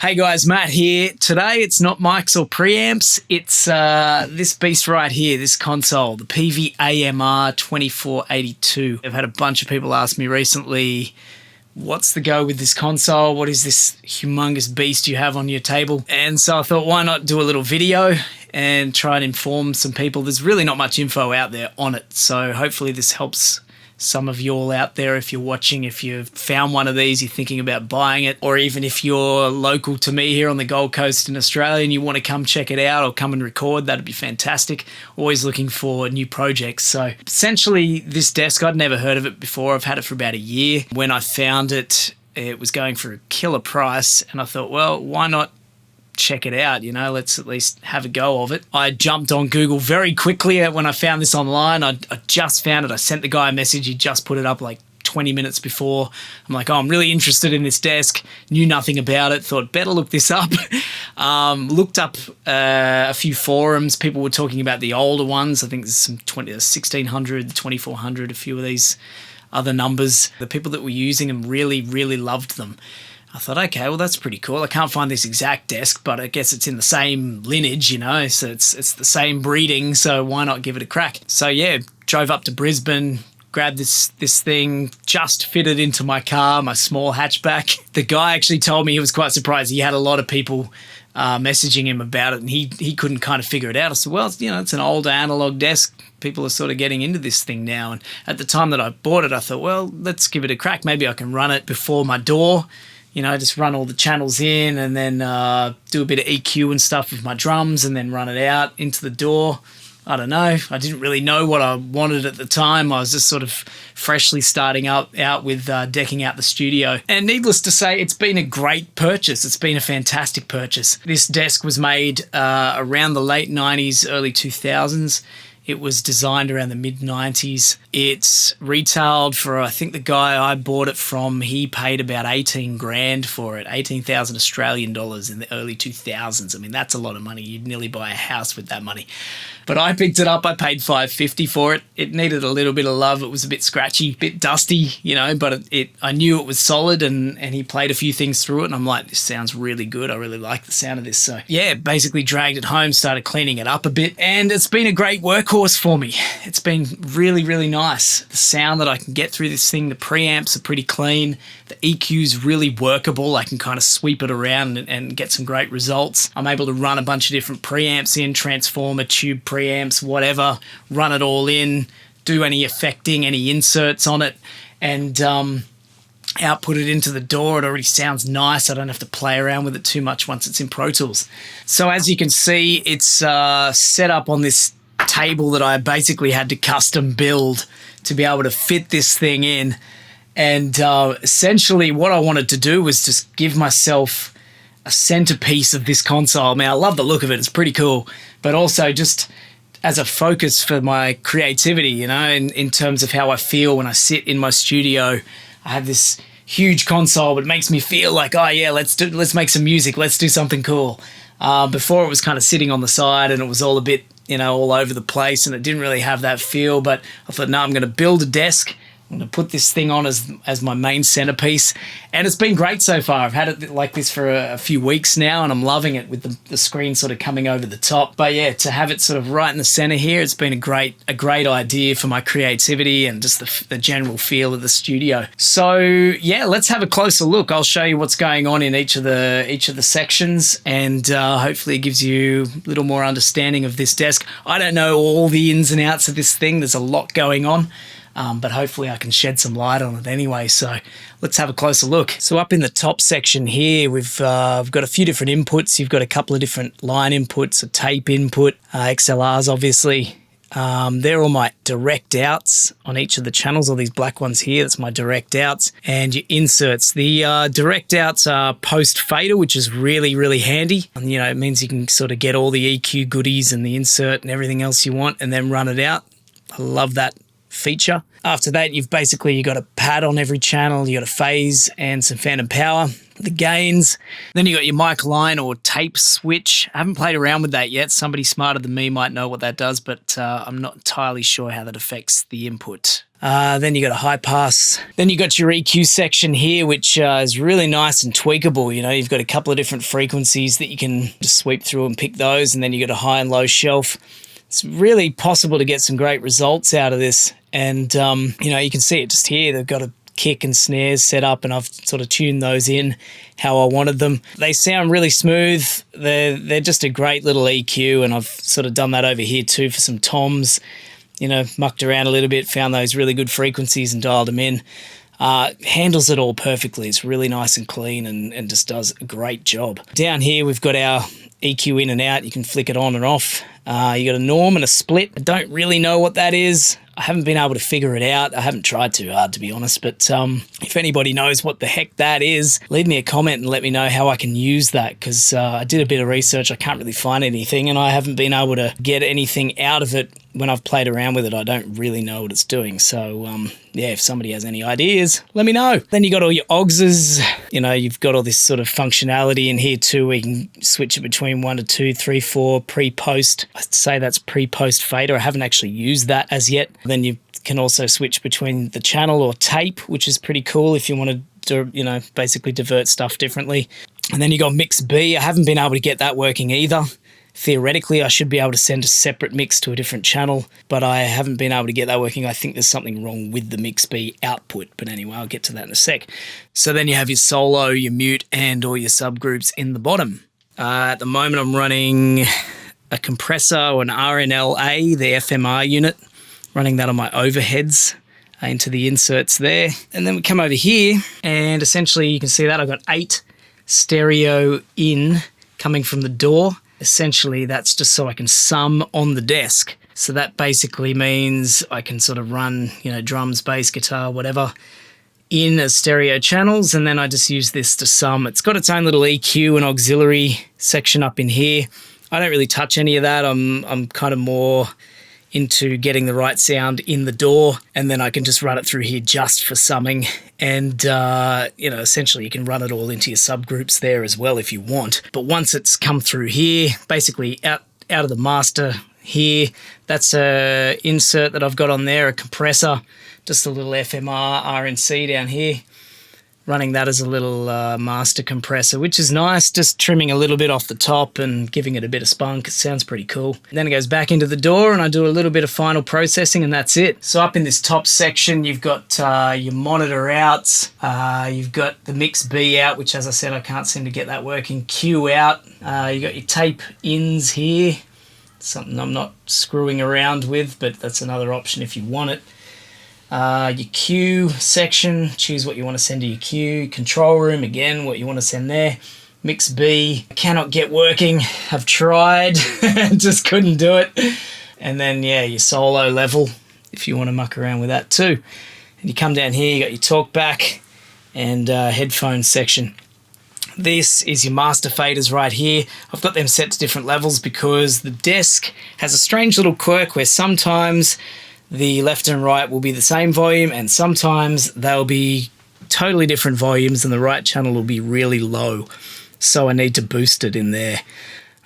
Hey guys, Matt here. Today it's not mics or preamps, it's this beast right here, this console, the Peavey AMR 2482. I've had a bunch of people ask me recently, what's the go with this console? What is this humongous beast you have on your table? And so I thought, why not do a little video and try and inform some people. There's really not much info out there on it, so hopefully this helps some of you all out there. If you're watching, if you've found one of these, you're thinking about buying it, or even if you're local to me here on the Gold Coast in Australia and you want to come check it out or come and record, that'd be fantastic. Always looking for new projects. So essentially this desk, I'd never heard of it before. I've had it for about a year. When I found it, it was going for a killer price, and I thought, well, why not check it out, you know, let's at least have a go of it. I jumped on Google very quickly when I found this online. I just found it. I sent the guy a message. He just put it up like 20 minutes before. I'm like, oh, I'm really interested in this desk. Knew nothing about it. Thought, better look this up. Looked up a few forums. People were talking about the older ones. I think there's some 1600, 2400, a few of these other numbers. The people that were using them really, really loved them. I thought, okay, well, that's pretty cool. I can't find this exact desk, but I guess it's in the same lineage, you know, so it's the same breeding, so why not give it a crack? So yeah, drove up to Brisbane, grabbed this thing, just fitted into my car, my small hatchback. The guy actually told me he was quite surprised. He had a lot of people messaging him about it, and he couldn't kind of figure it out. I said, well, you know, it's an older analog desk. People are sort of getting into this thing now. And at the time that I bought it, I thought, well, let's give it a crack. Maybe I can run it before my door. You know, just run all the channels in and then do a bit of EQ and stuff with my drums and then run it out into the door. I don't know. I didn't really know what I wanted at the time. I was just sort of freshly starting out with decking out the studio. And needless to say, it's been a great purchase. It's been a fantastic purchase. This desk was made around the late 90s, early 2000s. It was designed around the mid-90s. It's retailed for, I think the guy I bought it from, he paid about 18 grand for it, 18,000 Australian dollars in the early 2000s. I mean, that's a lot of money. You'd nearly buy a house with that money. But I picked it up. I paid $550 for it. It needed a little bit of love. It was a bit scratchy, a bit dusty, you know, but I knew it was solid, and he played a few things through it, and I'm like, this sounds really good. I really like the sound of this. So yeah, basically dragged it home, started cleaning it up a bit, and it's been a great workhorse for me. It's been really, really nice. The sound that I can get through this thing, the preamps are pretty clean. The EQ's really workable. I can kind of sweep it around and get some great results. I'm able to run a bunch of different preamps in, transformer, tube preamps, whatever, run it all in, do any effecting, any inserts on it, and output it into the door. It already sounds nice. I don't have to play around with it too much once it's in Pro Tools. So as you can see, it's set up on this table that I basically had to custom build to be able to fit this thing in. And essentially what I wanted to do was just give myself a centerpiece of this console. I mean, I love the look of it. It's pretty cool. But also just as a focus for my creativity, you know, in terms of how I feel when I sit in my studio. I have this huge console, but it makes me feel like, oh yeah, let's make some music. Let's do something cool. Before it was kind of sitting on the side and it was all a bit, you know, all over the place, and it didn't really have that feel. But I thought, no, I'm going to build a desk. I'm going to put this thing on as my main centerpiece, and it's been great so far. I've had it like this for a few weeks now, and I'm loving it with the screen sort of coming over the top. But yeah, to have it sort of right in the center here, it's been a great idea for my creativity and just the general feel of the studio. So yeah, let's have a closer look. I'll show you what's going on in each of the sections, and hopefully it gives you a little more understanding of this desk. I don't know all the ins and outs of this thing. There's a lot going on. But hopefully I can shed some light on it anyway. So let's have a closer look. So up in the top section here, we've got a few different inputs. You've got a couple of different line inputs, a tape input, XLRs obviously. They're all my direct outs on each of the channels, all these black ones here. That's my direct outs. And your inserts. The direct outs are post fader, which is really, really handy. And, you know, it means you can sort of get all the EQ goodies and the insert and everything else you want and then run it out. I love that feature. After that, you've got a pad on every channel, you got a phase and some phantom power, the gains. Then you got your mic line or tape switch. I haven't played around with that yet. Somebody smarter than me might know what that does, but I'm not entirely sure how that affects the input. Then you got a high pass. Then you got your EQ section here, which is really nice and tweakable. You know, you've got a couple of different frequencies that you can just sweep through and pick those. And then you got a high and low shelf. It's really possible to get some great results out of this. And, you know, you can see it just here. They've got a kick and snares set up, and I've sort of tuned those in how I wanted them. They sound really smooth. They're just a great little EQ, and I've sort of done that over here too for some toms. You know, mucked around a little bit, found those really good frequencies and dialed them in. Handles it all perfectly. It's really nice and clean and just does a great job. Down here, we've got our EQ in and out. You can flick it on and off. You got a norm and a split. I don't really know what that is. I haven't been able to figure it out. I haven't tried too hard, to be honest. But if anybody knows what the heck that is, leave me a comment and let me know how I can use that, because I did a bit of research. I can't really find anything, and I haven't been able to get anything out of it. When I've played around with it, I don't really know what it's doing. So, yeah, if somebody has any ideas, let me know. Then you got all your auxes. You know, you've got all this sort of functionality in here too, where you can switch it between 1 to 2, 3, 4, pre-post. I'd say that's pre-post fader. I haven't actually used that as yet. Then you can also switch between the channel or tape, which is pretty cool if you want to, you know, basically divert stuff differently. And then you got mix B. I haven't been able to get that working either. Theoretically, I should be able to send a separate mix to a different channel, but I haven't been able to get that working. I think there's something wrong with the mix B output, but anyway, I'll get to that in a sec. So then you have your solo, your mute, and all your subgroups in the bottom. At the moment, I'm running a compressor or an RNLA, the FMR unit, running that on my overheads into the inserts there. And then we come over here, and essentially you can see that I've got 8 stereo in coming from the door. Essentially, that's just so I can sum on the desk. So that basically means I can sort of run, you know, drums, bass, guitar, whatever, in as stereo channels, and then I just use this to sum. It's got its own little EQ and auxiliary section up in here. I don't really touch any of that. I'm kind of more into getting the right sound in the door, and then I can just run it through here just for summing. And, you know, essentially you can run it all into your subgroups there as well if you want. But once it's come through here, basically out of the master here, that's a insert that I've got on there, a compressor, just a little FMR RNC down here. Running that as a little master compressor, which is nice, just trimming a little bit off the top and giving it a bit of spunk. It sounds pretty cool. Then it goes back into the door and I do a little bit of final processing, and that's it. So up in this top section, you've got your monitor outs, you've got the mix B out, which, as I said, I can't seem to get that working. Q out, you got your tape ins here, something I'm not screwing around with, but that's another option if you want it. Your Q section, choose what you want to send to your Q. Control room, again, what you want to send there. Mix B, cannot get working. I've tried, just couldn't do it. And then, yeah, your solo level, if you want to muck around with that too. And you come down here, you got your talk back and headphone section. This is your master faders right here. I've got them set to different levels because the desk has a strange little quirk where sometimes the left and right will be the same volume, and sometimes they'll be totally different volumes and the right channel will be really low. So I need to boost it in there.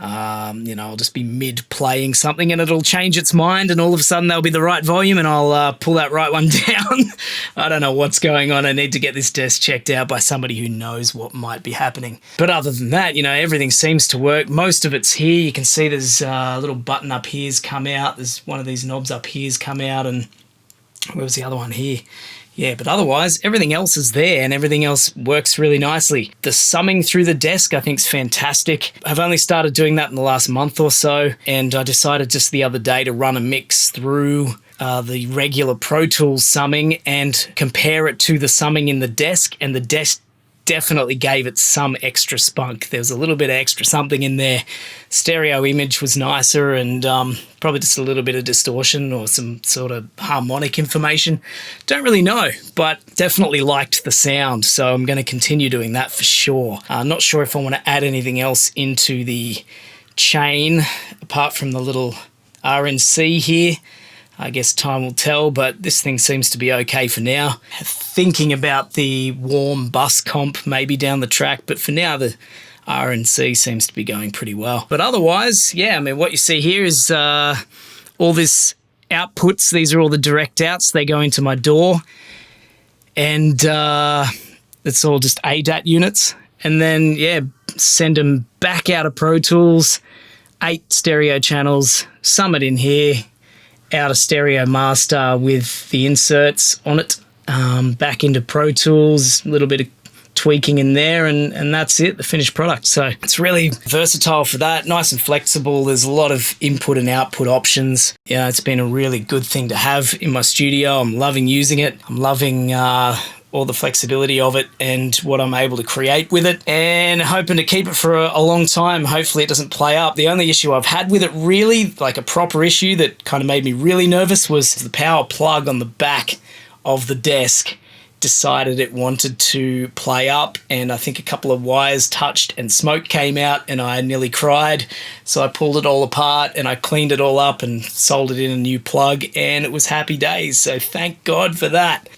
You know, I'll just be mid-playing something and it'll change its mind, and all of a sudden they'll be the right volume and I'll pull that right one down. I don't know what's going on. I need to get this desk checked out by somebody who knows what might be happening. But other than that, you know, everything seems to work. Most of it's here. You can see there's a little button up here's come out. There's one of these knobs up here's come out, and where was the other one here? Yeah, but otherwise, everything else is there and everything else works really nicely. The summing through the desk, I think, is fantastic. I've only started doing that in the last month or so, and I decided just the other day to run a mix through the regular Pro Tools summing and compare it to the summing in the desk, and the desk definitely gave it some extra spunk. There was a little bit of extra something in there. Stereo image was nicer, and probably just a little bit of distortion or some sort of harmonic information. Don't really know, but definitely liked the sound, so I'm going to continue doing that for sure. I'm not sure if I want to add anything else into the chain apart from the little RNC here. I guess time will tell, but this thing seems to be okay for now. Thinking about the warm bus comp maybe down the track, but for now the RNC seems to be going pretty well. But otherwise, yeah, I mean, what you see here is all this outputs. These are all the direct outs. They go into my DAW, and it's all just ADAT units. And then, yeah, send them back out of Pro Tools, 8 stereo channels, sum it in here, out of Stereo Master with the inserts on it, back into Pro Tools, a little bit of tweaking in there, and that's it, the finished product. So it's really versatile for that, nice and flexible. There's a lot of input and output options. Yeah, it's been a really good thing to have in my studio. I'm loving using it. I'm loving all the flexibility of it and what I'm able to create with it, and hoping to keep it for a long time. Hopefully it doesn't play up. The only issue I've had with it, really, like a proper issue that kind of made me really nervous, was the power plug on the back of the desk decided it wanted to play up, and I think a couple of wires touched and smoke came out, and I nearly cried. So I pulled it all apart and I cleaned it all up and soldered in a new plug, and it was happy days. So thank God for that.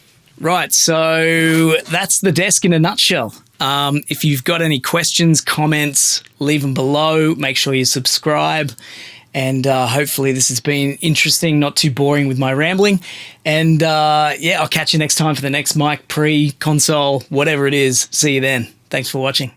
Right, so that's the desk in a nutshell. If you've got any questions, comments, leave them below. Make sure you subscribe. And hopefully this has been interesting, not too boring with my rambling. And yeah, I'll catch you next time for the next mic, pre, console, whatever it is. See you then. Thanks for watching.